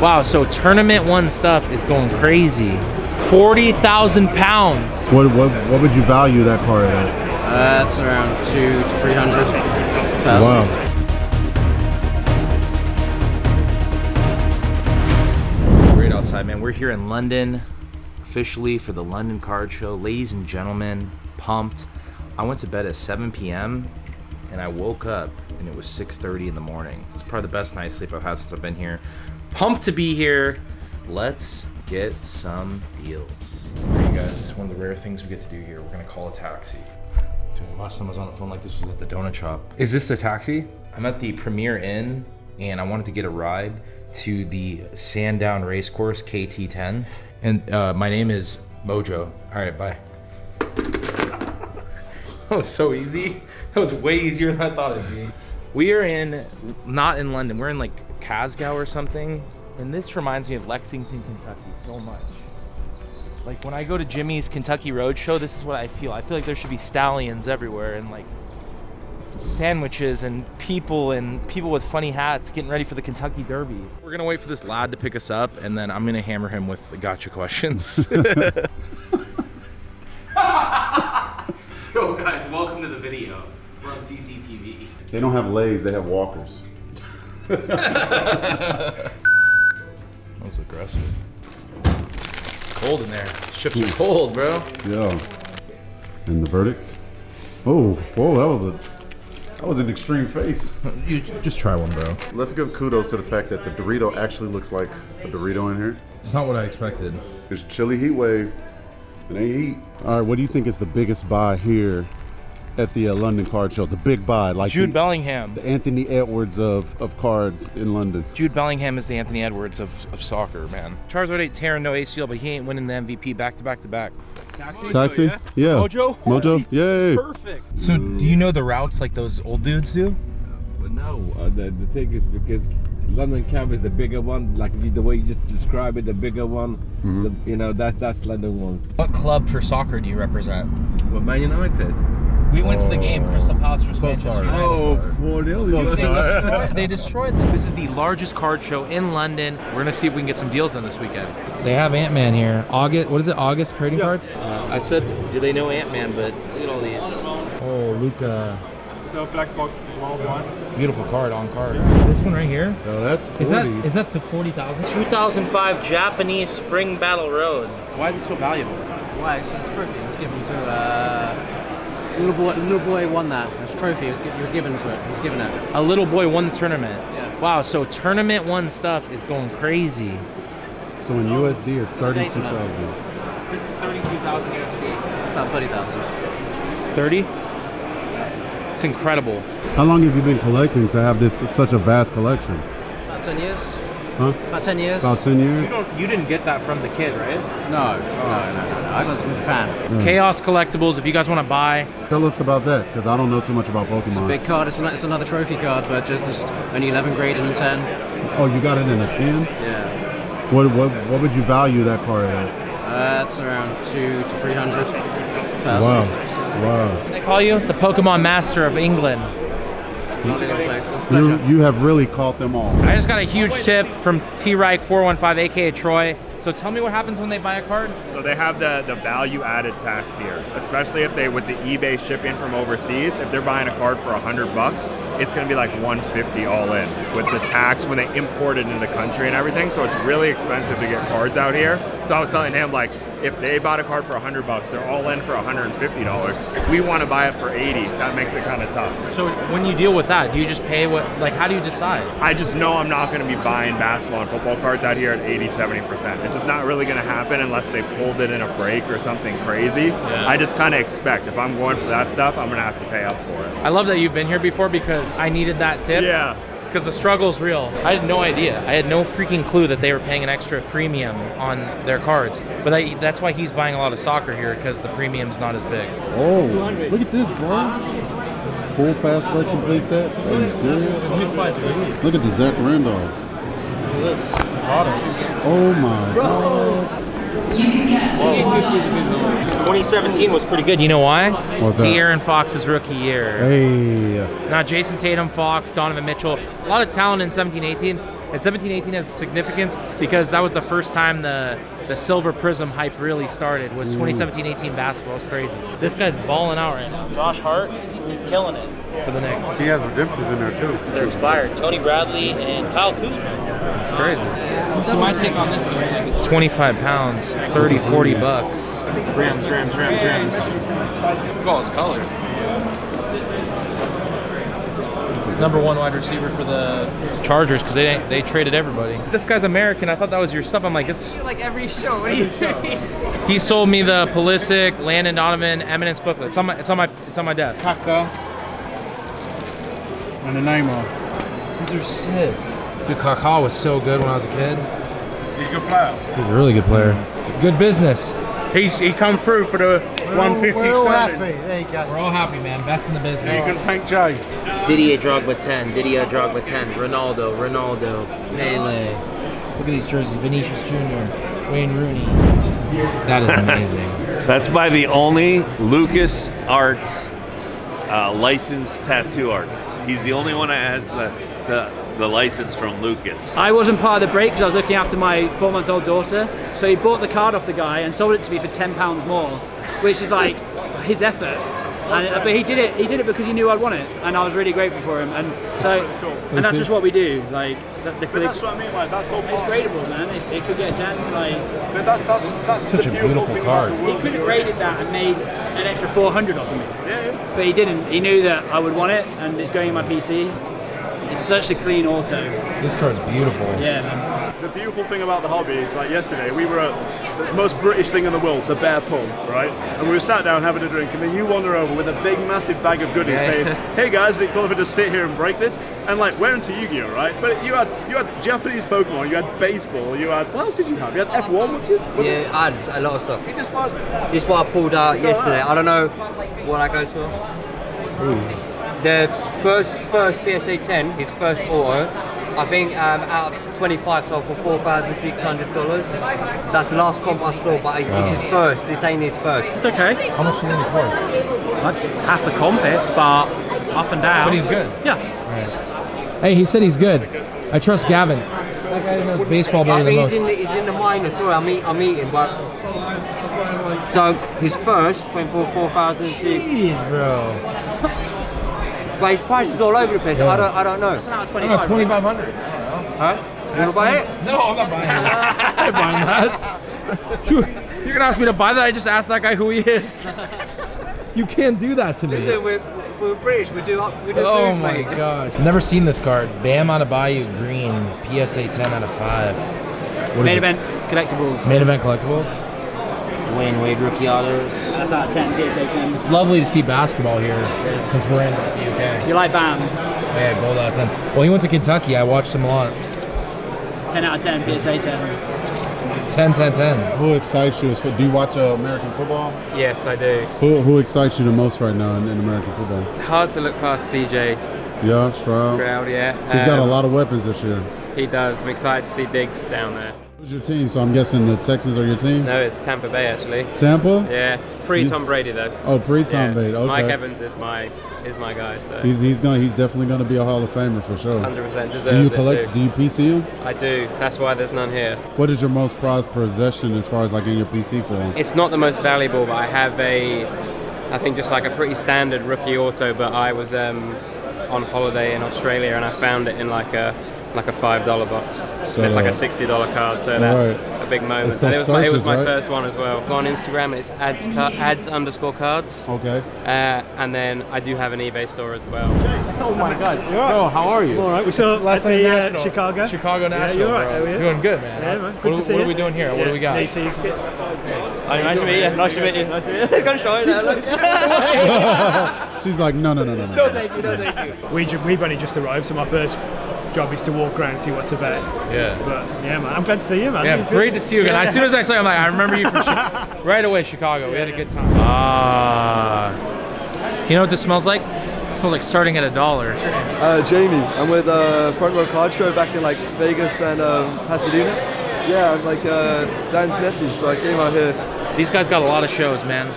Wow, so tournament one stuff is going crazy. 40,000 pounds. What would you value that card at? That's around 200 to 300,000. Wow. Great outside, man. We're here in London, officially for the London Card Show. Ladies and gentlemen, pumped. I went to bed at 7 p.m. and I woke up and it was 6:30 in the morning. It's probably the best night's sleep I've had since I've been here. Pumped to be here. Let's get some deals. All right, you guys, one of the rare things we get to do here, we're gonna call a taxi. Dude, last time I was on the phone like this was at the donut shop. Is this the taxi? I'm at the Premier Inn and I wanted to get a ride to the Sandown Racecourse KT10. And my name is Mojo. All right, bye. That was so easy. That was way easier than I thought it'd be. We are not in London, we're in like Glasgow or something. And this reminds me of Lexington, Kentucky so much. Like when I go to Jimmy's Kentucky Roadshow, this is what I feel. I feel like there should be stallions everywhere and like sandwiches and people with funny hats getting ready for the Kentucky Derby. We're gonna wait for this lad to pick us up and then I'm gonna hammer him with the gotcha questions. Yo guys, welcome to the video. We're on CCTV. They don't have legs, they have walkers. That was aggressive. It's cold in there. Chips are cold, bro. Yeah. And the verdict? Oh, whoa, that was an extreme face. You just try one, bro. Let's give kudos to the fact that the Dorito actually looks like a Dorito in here. It's not what I expected. It's chili heat wave. It ain't heat. All right, what do you think is the biggest buy here at the London Card Show? The big buy, like Jude Bellingham. the Anthony Edwards of cards in London. Jude Bellingham is the Anthony Edwards of soccer, man. Charizard ain't tearing no ACL, but he ain't winning the MVP back to back to back. Taxi? Yeah. Mojo? Mojo? Yay. Perfect. So do you know the routes like those old dudes do? Well, no, the thing is because London Cab is the bigger one, like the way you just describe it, the bigger one. You know, that's London one. What club for soccer do you represent? Well, Man United. We went to the game, Crystal Palace versus Manchester United. Oh, 4-0. They destroyed them. This is the largest card show in London. We're gonna see if we can get some deals on this weekend. They have Ant-Man here. What is it, August trading cards? I said, do they know Ant-Man, but look at all these. Oh, Luca. So black box 101. Beautiful card, on card. This one right here. Oh, that's 40. Is that the 40,000? 2005 Japanese Spring Battle Road. Why is it so valuable? Why? It's a trophy. It was given to little boy won that. It's a trophy. He was given to it. He was given it. A little boy won the tournament. Yeah. Wow, so tournament one stuff is going crazy. So in USD it's 32,000. This is 32,000 USD. About 30,000. 30? It's incredible. How long have you been collecting to have such a vast collection? About 10 years. Huh? About 10 years. About 10 years? You didn't get that from the kid, right? No. I got this from Japan. Chaos Collectibles, if you guys want to buy. Tell us about that, because I don't know too much about Pokemon. It's a big card. It's another trophy card, but just only 11 graded and 10. Oh, you got it in a 10? Yeah. What would you value that card at? That's around 200 to 300,000. Wow. They call you the Pokemon Master of England. It's not a good place. It's a pleasure. You have really caught them all. I just got a huge tip from T-Reich415, aka Troy. So tell me what happens when they buy a card? So they have the value added tax here, especially if they, with the eBay shipping from overseas, if they're buying a card for $100, it's gonna be like $150 all in with the tax when they import it into the country and everything. So it's really expensive to get cards out here. So I was telling him, like, if they bought a card for $100, they're all in for $150. We want to buy it for $80. That makes it kind of tough. So when you deal with that, do you just pay how do you decide? I just know I'm not going to be buying basketball and football cards out here at 80-70%. It's just not really going to happen unless they pulled it in a break or something crazy. Yeah. I just kind of expect if I'm going for that stuff, I'm going to have to pay up for it. I love that you've been here before because I needed that tip. Yeah. Because the struggle's real. I had no idea. I had no freaking clue that they were paying an extra premium on their cards. But that's why he's buying a lot of soccer here, because the premium's not as big. Oh, look at this, bro. Full fast break complete sets. Are you serious? Look at the Zach Randolphs. Look at this. Products. Oh my god. 2017 was pretty good. You know why? What's that? De'Aaron Fox's rookie year. Hey. Now Jason Tatum, Fox, Donovan Mitchell, a lot of talent in 17-18. And 17-18 has significance because that was the first time the Silver Prism hype really started, was 2017-18 basketball. It's crazy. This guy's balling out right now. Josh Hart, he's killing it for the Knicks. He has redemptions in there too. They're expired. Tony Bradley and Kyle Kuzma. It's crazy. So my take on this, though, it's 25 pounds, 30, 40 bucks. Rams. Look at all his colors. #1 wide receiver for the Chargers because they traded everybody. This guy's American. I thought that was your stuff. I'm like, it's Like every show. What are you doing? He sold me the Pulisic, Landon Donovan, Eminence booklet. It's on my desk. Kaka and a Neymar. These are sick. Dude, Kaká was so good when I was a kid. He's a good player. He's a really good player. Good business. He come through for the 150 We're all sterling. happy. There you go. We're all happy, man. Best in the business. You can thank Jay. Didier Drogba 10, Ronaldo, Pele. Look at these jerseys, Vinicius Jr., Wayne Rooney. That is amazing. That's by the only Lucas Arts licensed tattoo artist. He's the only one that has the license from Lucas. I wasn't part of the break because I was looking after my 4-month-old daughter. So he bought the card off the guy and sold it to me for £10 more, which is like his effort. But he did it because he knew I'd want it, and I was really grateful for him. And so, and that's just what we do. Like, But that's what I mean. Like that's all it's part. gradable, man. It could get a 10. Like, But that's Such the a beautiful thing card. about the he world could have we're in. graded that and made an extra 400 off of me. Yeah. But he didn't. He knew that I would want it, and it's going in my PC. It's such a clean auto. This card's beautiful. Yeah, man. The beautiful thing about the hobby is, like yesterday, we were at the most British thing in the world, the Bear Pub, right? And we were sat down having a drink, and then you wander over with a big, massive bag of goodies, saying, "Hey guys, is it cool if I just sit here and break this?" And like, we're into Yu-Gi-Oh, right? But you had Japanese Pokemon, you had baseball, you had what else did you have? You had F1, was it? Yeah, I had a lot of stuff. You just like This is what I pulled out yesterday. I don't know what that goes for. The first PSA 10, his first auto, I think out of 25 sold for $4,600. That's the last comp I saw, but it's his first. This ain't his first. It's okay. How much do you think it's worth? I'd have to comp it, but up and down. But he's good. Yeah. Hey, he said he's good. I trust Gavin. That guy knows baseball I better than think most. he's in the minor. Sorry, I'm eating, but so his first went for 4,006. Jeez, bro. But his price is all over the place. Yeah. I don't know. It's not I don't know, 2,500. Huh? You wanna buy it? No, I'm not buying that. I'm not buying that. You're gonna ask me to buy that? I just asked that guy who he is. You can't do that to me. Listen, we're British. We do Oh moves, my mate. gosh. Never seen this card. Bam out of Bayou Green. PSA 10 out of 5. What is Main it? event collectibles. Main event collectibles. Dwayne Wade rookie autos. That's out of 10. PSA 10. It's lovely to see basketball here since we're in the If UK. you like Bam, Yeah, gold out of 10. Well, he went to Kentucky. I watched him a lot. 10 out of 10. PSA 10. 10, 10, 10. Who excites you? Do you watch American football? Yes, I do. Who excites you the most right now in American football? Hard to look past CJ Yeah, Stroud. Stroud, yeah. He's got a lot of weapons this year. He does. I'm excited to see Diggs down there. Who's your team? So I'm guessing the Texans are your team? No, it's Tampa Bay actually. Tampa? Yeah, pre-Tom Brady though. Oh, pre-Tom Yeah. Brady. Okay. Mike Evans is my guy. So He's definitely gonna be a Hall of Famer for sure. 100% Do you deserves it collect? too. Do you PC him? I do. That's why there's none here. What is your most prized possession as far as like in your PC form? It's not the most valuable, but I have I think just like a pretty standard rookie auto. But I was on holiday in Australia and I found it in like a $5 box. So, And it's like a $60 card, so that's a big moment. It's And those it was my searches, right? first one as well. On Instagram, it's ads_cards. Okay. And then I do have an eBay store as well. Oh my God. Bro, how are you? All right, we saw Last at time the National. Chicago. Chicago National, you're right, bro. how are you? Doing good, man. Yeah, man. Good to see What you. are we doing here? What do we got? Nice to meet you. Nice to meet you. Nice to meet you. Got to show it She's like, no. No, thank you. We've only just arrived, so my first job is to walk around and see what's about. Yeah. But yeah, man, I'm glad to see you, man. Yeah, great to see you again. As soon as I saw you, I'm like, I remember you from right away, Chicago. We had a good time. You know what this smells like? It smells like starting at $1. Jamie. I'm with Front Row Card Show back in like Vegas and Pasadena. Yeah, I'm like Dan's nephew, so I came out here. These guys got a lot of shows, man.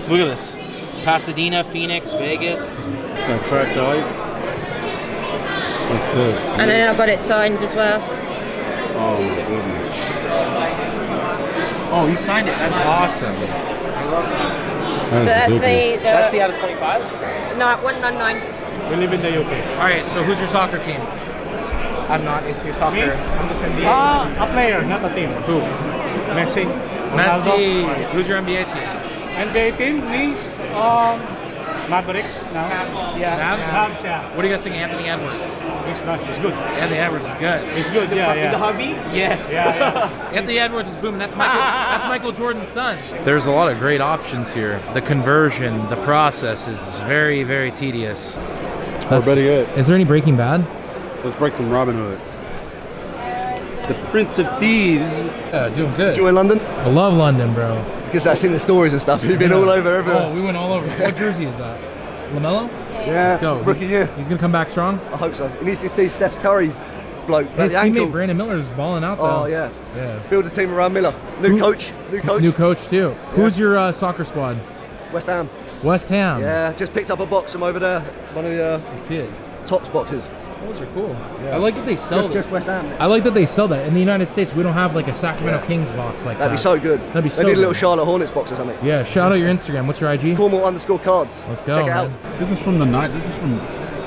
Look at this. Pasadena, Phoenix, Vegas. That cracked ice. That's sick. And then I got it signed as well. Oh my goodness. Oh, you signed it. That's awesome. So that's That's the out of 25? No, 199. We live in the UK. All right, so who's your soccer team? I'm not into soccer. Me? I'm just NBA. A player, not a team. Who? Messi. Messi. Ronaldo. Who's your NBA team? NBA team, me. Mavericks now. Mavs? Mavs, yeah. What do you guys think of Anthony Edwards? He's good. Anthony Edwards is good. He's good, yeah. The hobby? Yes. Yeah. Anthony Edwards is booming. That's Michael Jordan's son. There's a lot of great options here. The conversion, the process is very, very tedious. Or better yet, Is there any Breaking Bad? let's break some Robin Hood. The Prince of Thieves. Yeah, doing good. Enjoy London? I love London, bro. Because I've seen the stories and stuff. We've been all over everywhere. Oh, we went all over. What jersey is that? LaMelo? Yeah, Let's go. rookie year. He's gonna come back strong. I hope so. He needs to see Steph Curry's bloke. His the ankle. teammate Brandon Miller's balling out though. Oh yeah. Yeah. Build a team around Miller. New coach. New coach too. Who's your soccer squad? West Ham. West Ham. Yeah, just picked up a box from over there. One of the Let's see it. Tops boxes. Those are cool. Yeah. I like that they sell just West Ham. I like that they sell that. In the United States, we don't have like a Sacramento Kings box like That'd that. be so good. That'd be so They need a good. little Charlotte Hornets box or something. Yeah, shout out your Instagram. What's your IG? Cornwall_cards. Let's go, Check it man. out. This is from the night. This is from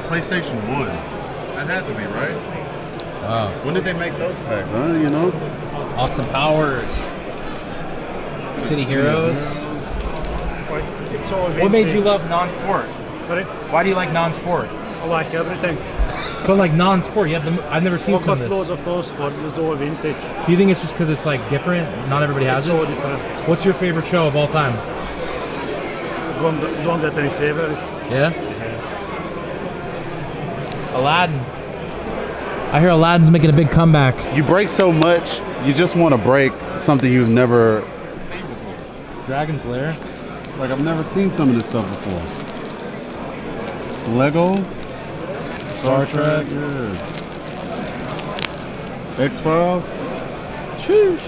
PlayStation 1. That had to be, right? Wow. When did they make those packs, huh? You know? Austin Powers. City Heroes. It's all What made you love non-sport? Sorry? Why do you like non-sport? I like everything. But like non-sport, you have the. I've never seen I've some got of loads this. of those, but it's all vintage. Do you think it's just because it's like different? Not everybody has It's it. all different. What's your favorite show of all time? Don't get any favorite. Yeah. Aladdin. I hear Aladdin's making a big comeback. You break so much, you just want to break something you've never seen before. Dragon's Lair. Like, I've never seen some of this stuff before. Legos. Star Trek. Yeah. X-Files. Sheesh.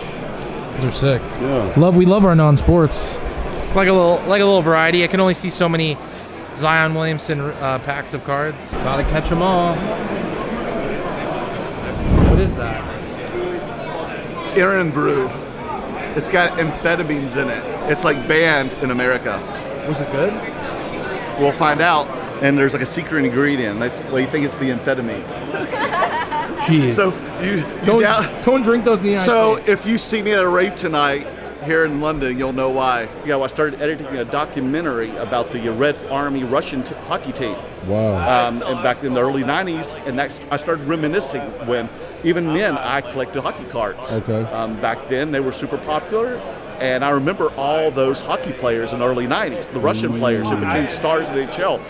Those are sick. Yeah. We love our non-sports. Like a little variety. I can only see so many Zion Williamson packs of cards. Gotta catch them all. What is that? Aaron Brew. It's got amphetamines in it. It's like banned in America. Was it good? We'll find out. And there's like a secret ingredient. That's why you think it's the amphetamines. Jeez. So you don't drink those in the United States. So if you see me at a rave tonight here in London, you'll know why. You know, I started editing a documentary about the Red Army Russian hockey team. Wow. And back in the early 90s, and I started reminiscing when even then I collected hockey cards. Okay. Back then they were super popular. And I remember all those hockey players in the early 90s, the Russian players who became stars in the NHL.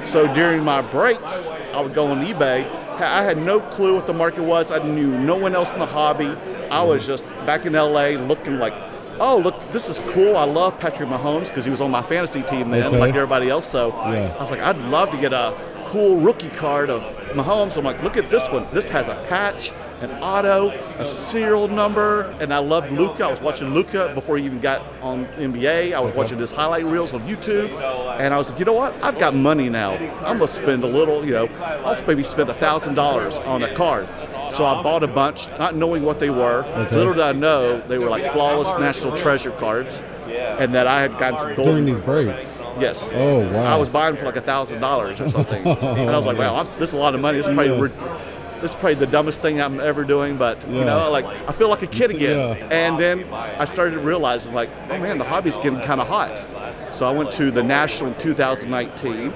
So during my breaks, I would go on eBay. I had no clue what the market was. I knew no one else in the hobby. I was just back in LA looking like, oh, look, this is cool. I love Patrick Mahomes because he was on my fantasy team then, like everybody else. So I was like, I'd love to get a cool rookie card of Mahomes. I'm like, look at this one. This has a patch, an auto, a serial number, and I loved Luka. I was watching Luka before he even got on NBA. I was watching his highlight reels on YouTube, and I was like, you know what? I've got money now. I'm gonna spend a little, I'll maybe spend $1,000 on a card. So I bought a bunch, not knowing what they were. Little did I know they were like flawless national treasure cards, and that I had gotten some gold. During these breaks? Yes. Oh, wow. I was buying for like $1,000 or something. And I was like, wow, this is a lot of money. This is probably the dumbest thing I'm ever doing, but like I feel like a kid again. And then I started realizing like, oh man, the hobby's getting kind of hot. So I went to the National in 2019,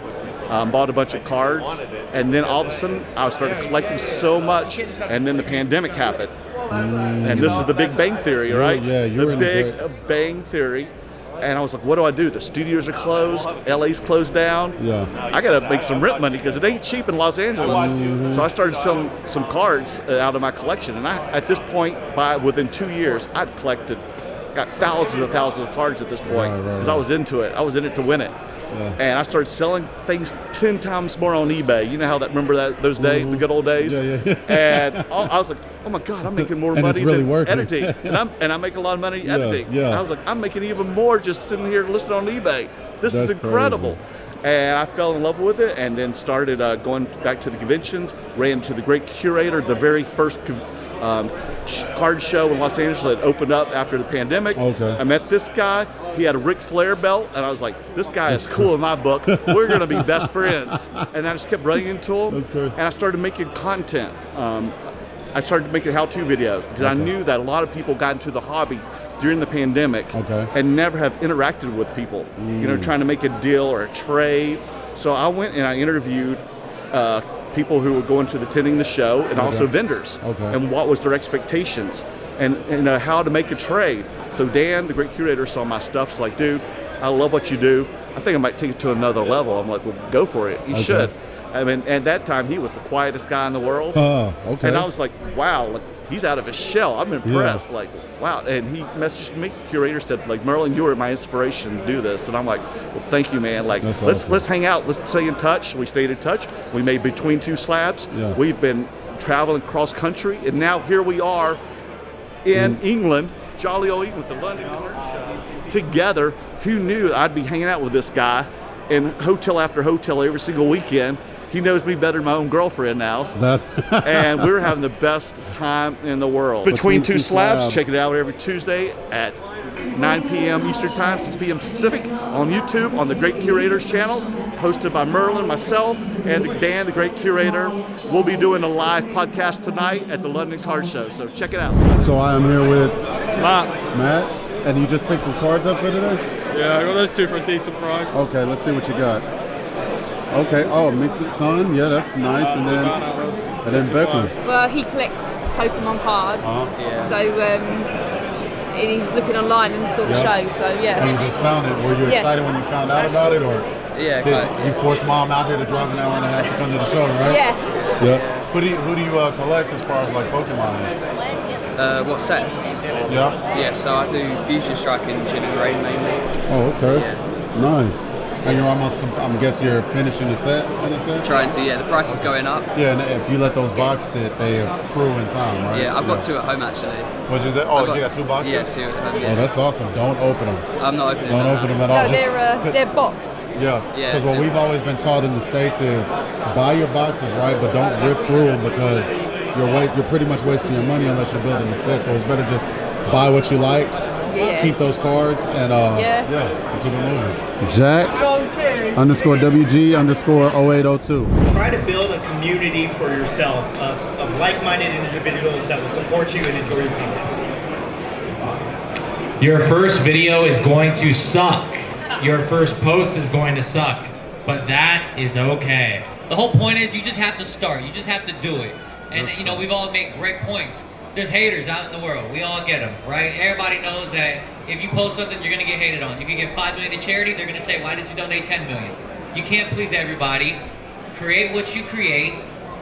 bought a bunch of cards, and then all of a sudden I started collecting so much, and then the pandemic happened. And this is the Big Bang Theory, right? Yeah, the Big Bang Theory. And I was like, what do? The studios are closed. LA's closed down. Yeah. I got to make some rent money because it ain't cheap in Los Angeles. So I started selling some cards out of my collection. And at this point, within 2 years, I'd got thousands of cards at this point because I was into it. I was in it to win it. Yeah. And I started selling things 10 times more on eBay. You know how those days, the good old days? Yeah. And I was like, oh my God, I'm making more money really than working. editing. and I make a lot of money editing. Yeah. And I was like, I'm making even more just sitting here listed on eBay. This is incredible. Crazy. And I fell in love with it and then started going back to the conventions, ran to the great curator, the very first card show in Los Angeles that opened up after the pandemic. Okay. I met this guy. He had a Ric Flair belt, and I was like, this guy is cool in my book. We're going to be best friends. And I just kept running into him. That's cool. And I started making content. I started making how-to videos because I knew that a lot of people got into the hobby during the pandemic and never have interacted with people, you know, trying to make a deal or a trade. So I went and I interviewed people who were going to attending the show and also vendors and what was their expectations and how to make a trade. So Dan, the great curator, saw my stuff. It's like, dude, I love what you do. I think I might take it to another level. I'm like, well, go for it. You should. I mean, and at that time, he was the quietest guy in the world. And I was like, wow, like, he's out of his shell. I'm impressed. Like, wow. And he messaged me, curator said, like, Merlin, you were my inspiration to do this. And I'm like, well, thank you, man. Like, let's hang out. Let's stay in touch. We stayed in touch. We made Between Two Slabs. We've been traveling cross country. And now here we are in England, jolly old England, the London Card Show. Together, who knew I'd be hanging out with this guy in hotel after hotel every single weekend. He knows me better than my own girlfriend now. And we're having the best time in the world. Between Two Slabs, check it out every Tuesday at 9 p.m. Eastern Time, 6 p.m. Pacific on YouTube on the Great Curators channel, hosted by Merlin, myself, and Dan, the Great Curator. We'll be doing a live podcast tonight at the London Card Show, so check it out. So I am here with Matt, and you just picked some cards up for today? Yeah, I got those two for a decent price. Okay, let's see what you got. Okay, oh, Mix It Sun, yeah, that's nice, and then Beckman. Well, he collects Pokemon cards, so he was looking online and saw the show, so yeah. And you just found it. Were you excited when you found out about it, or did you force Mom out here to drive an hour and a half to come to the show, right? Yeah. Who do you collect as far as like Pokemon is? What sets? Yeah, so I do Fusion Strike and Gin and Rain mainly. Oh, okay. Yeah. Nice. And you're almost, I'm guessing you're finishing the set on the set? Trying to, yeah. The price is going up. Yeah, and if you let those boxes sit, they accrue in time, right? Yeah, I've got two at home actually. Which is it? Oh, you got two boxes? Yeah, two at home. Yeah. Oh, that's awesome. Don't open them. I'm not opening them. Don't open them at all. No, they're boxed. Yeah, because what we've always been taught in the States is buy your boxes, right, but don't rip through them because you're pretty much wasting your money unless you're building the set. So it's better just buy what you like. Keep those cards and and keep it moving. Jack _WG_0802. Try to build a community for yourself of like-minded individuals that will support you and enjoy your content. Your first video is going to suck. Your first post is going to suck, but that is okay. The whole point is you just have to start. You just have to do it. And you know, we've all made great points. There's haters out in the world. We all get them, right? Everybody knows that if you post something, you're gonna get hated on. You can get 5 million to charity, they're gonna say, why did you donate 10 million? You can't please everybody. Create what you create,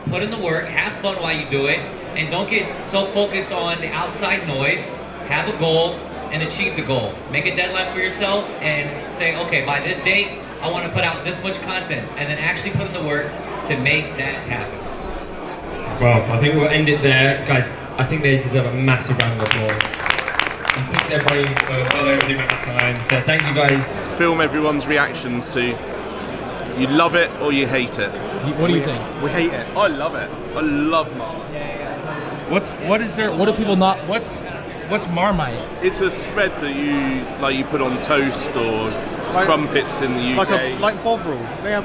put in the work, have fun while you do it, and don't get so focused on the outside noise. Have a goal and achieve the goal. Make a deadline for yourself and say, okay, by this date, I wanna put out this much content, and then actually put in the work to make that happen. Well, I think we'll end it there. Guys, I think they deserve a massive round of applause. I think they're brave for well over the amount of time. So thank you guys. Film everyone's reactions to you love it or you hate it. What do you think? We hate it. I love it. I love Marmite. What do people not, what's Marmite? It's a spread that you put on toast or crumpets in the UK. Like Bovril. They have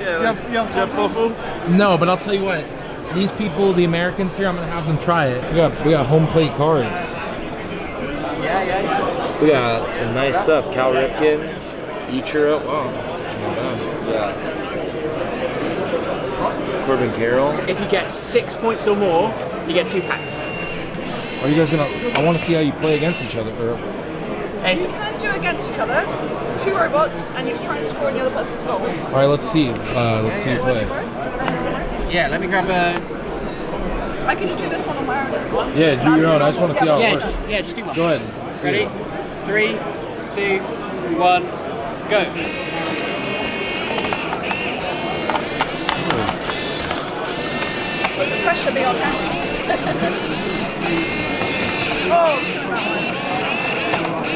Bovril? No, but I'll tell you what. These people, the Americans here, I'm gonna have them try it. We got home plate cards. We got some nice stuff. Cal Ripken, Ichiro. Wow, that's actually not bad. Yeah. Corbin Carroll. If you get 6 points or more, you get 2 packs. Are you guys gonna? I want to see how you play against each other. You can do against each other. 2 robots, and you just try and score in the other person's goal. All right, let's see. Let's see you play. Yeah, let me grab a... I can just do this one on my own. Yeah, do your own. I just want to see how it works. Just do one. Go ahead. Ready? 3, 2, 1, go. The pressure be on now.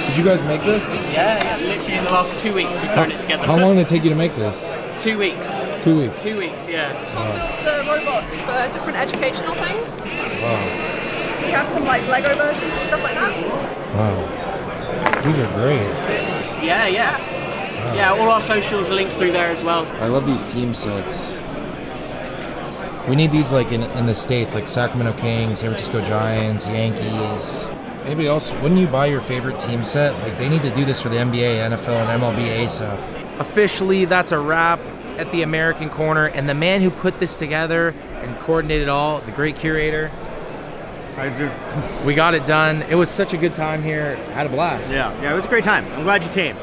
Did you guys make this? Yeah, literally in the last 2 weeks we've thrown it together. How long did it take you to make this? 2 weeks. 2 weeks? 2 weeks, yeah. Tom builds the robots for different educational things. Wow. So we have some like Lego versions and stuff like that. Wow. These are great. Yeah. Wow. Yeah, all our socials are linked through there as well. I love these team sets. We need these like in the States, like Sacramento Kings, San Francisco Giants, Yankees. Anybody else, wouldn't you buy your favorite team set? Like they need to do this for the NBA, NFL, and MLB ASAP. Officially, that's a wrap at the American Corner. And the man who put this together and coordinated all, the great curator. I do. We got it done. It was such a good time here. Had a blast. Yeah, it was a great time. I'm glad you came.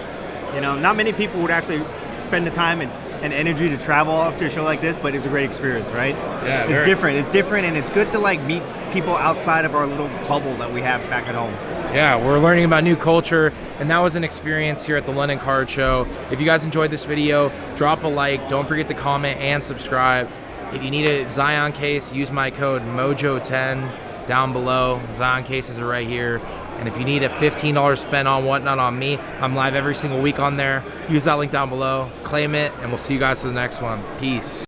You know, not many people would actually spend the time and energy to travel up to a show like this, but it's a great experience, right? Yeah, it's different, and it's good to like meet people outside of our little bubble that we have back at home. Yeah, we're learning about new culture, and that was an experience here at the London Card Show. If you guys enjoyed this video, drop a like, don't forget to comment and subscribe. If you need a Zion case, use my code MOJO10 down below. Zion cases are right here. And if you need a $15 spent on Whatnot on me, I'm live every single week on there. Use that link down below, claim it, and we'll see you guys for the next one. Peace.